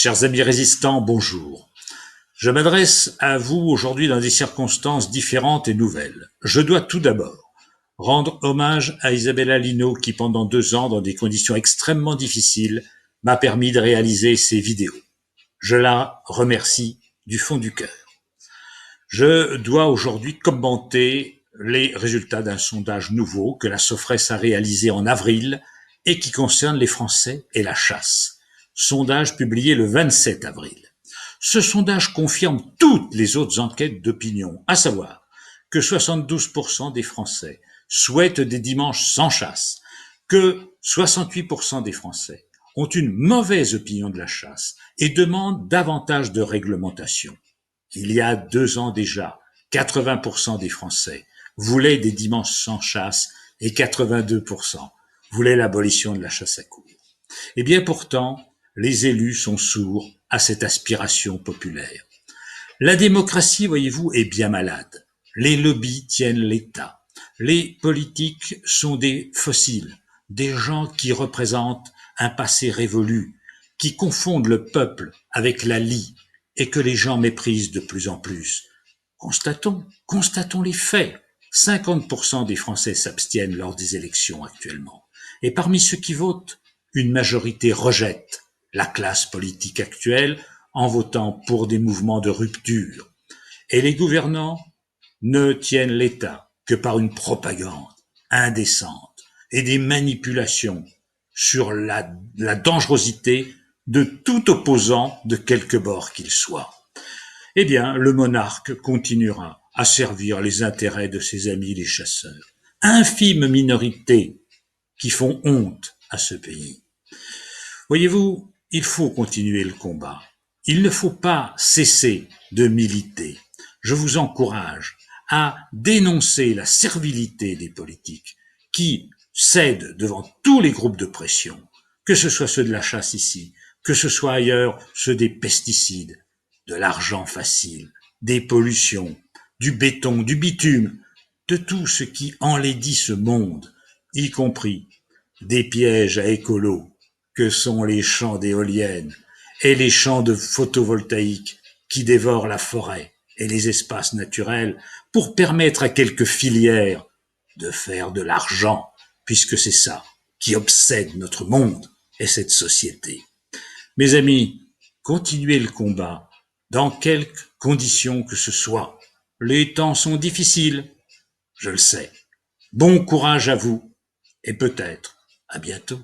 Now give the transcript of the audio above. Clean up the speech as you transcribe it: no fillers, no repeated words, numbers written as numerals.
Chers amis résistants, bonjour. Je m'adresse à vous aujourd'hui dans des circonstances différentes et nouvelles. Je dois tout d'abord rendre hommage à Isabella Lino qui, pendant 2 ans, dans des conditions extrêmement difficiles, m'a permis de réaliser ces vidéos. Je la remercie du fond du cœur. Je dois aujourd'hui commenter les résultats d'un sondage nouveau que la Sofres a réalisé en avril et qui concerne les Français et la chasse. Sondage publié le 27 avril. Ce sondage confirme toutes les autres enquêtes d'opinion, à savoir que 72% des Français souhaitent des dimanches sans chasse, que 68% des Français ont une mauvaise opinion de la chasse et demandent davantage de réglementation. Il y a 2 ans déjà, 80% des Français voulaient des dimanches sans chasse et 82% voulaient l'abolition de la chasse à courre. Eh bien pourtant, les élus sont sourds à cette aspiration populaire. La démocratie, voyez-vous, est bien malade. Les lobbies tiennent l'État. Les politiques sont des fossiles, des gens qui représentent un passé révolu, qui confondent le peuple avec la lie et que les gens méprisent de plus en plus. Constatons les faits. 50% des Français s'abstiennent lors des élections actuellement. Et parmi ceux qui votent, une majorité rejette la classe politique actuelle en votant pour des mouvements de rupture. Et les gouvernants ne tiennent l'État que par une propagande indécente et des manipulations sur la dangerosité de tout opposant de quelque bord qu'il soit. Eh bien, le monarque continuera à servir les intérêts de ses amis les chasseurs. Infime minorité qui font honte à ce pays. Voyez-vous, il faut continuer le combat. Il ne faut pas cesser de militer. Je vous encourage à dénoncer la servilité des politiques qui cèdent devant tous les groupes de pression, que ce soit ceux de la chasse ici, que ce soit ailleurs ceux des pesticides, de l'argent facile, des pollutions, du béton, du bitume, de tout ce qui enlaidit ce monde, y compris des pièges à écolo que sont les champs d'éoliennes et les champs de photovoltaïque qui dévorent la forêt et les espaces naturels pour permettre à quelques filières de faire de l'argent, puisque c'est ça qui obsède notre monde et cette société. Mes amis, continuez le combat dans quelque conditions que ce soit. Les temps sont difficiles, je le sais. Bon courage à vous et peut-être à bientôt.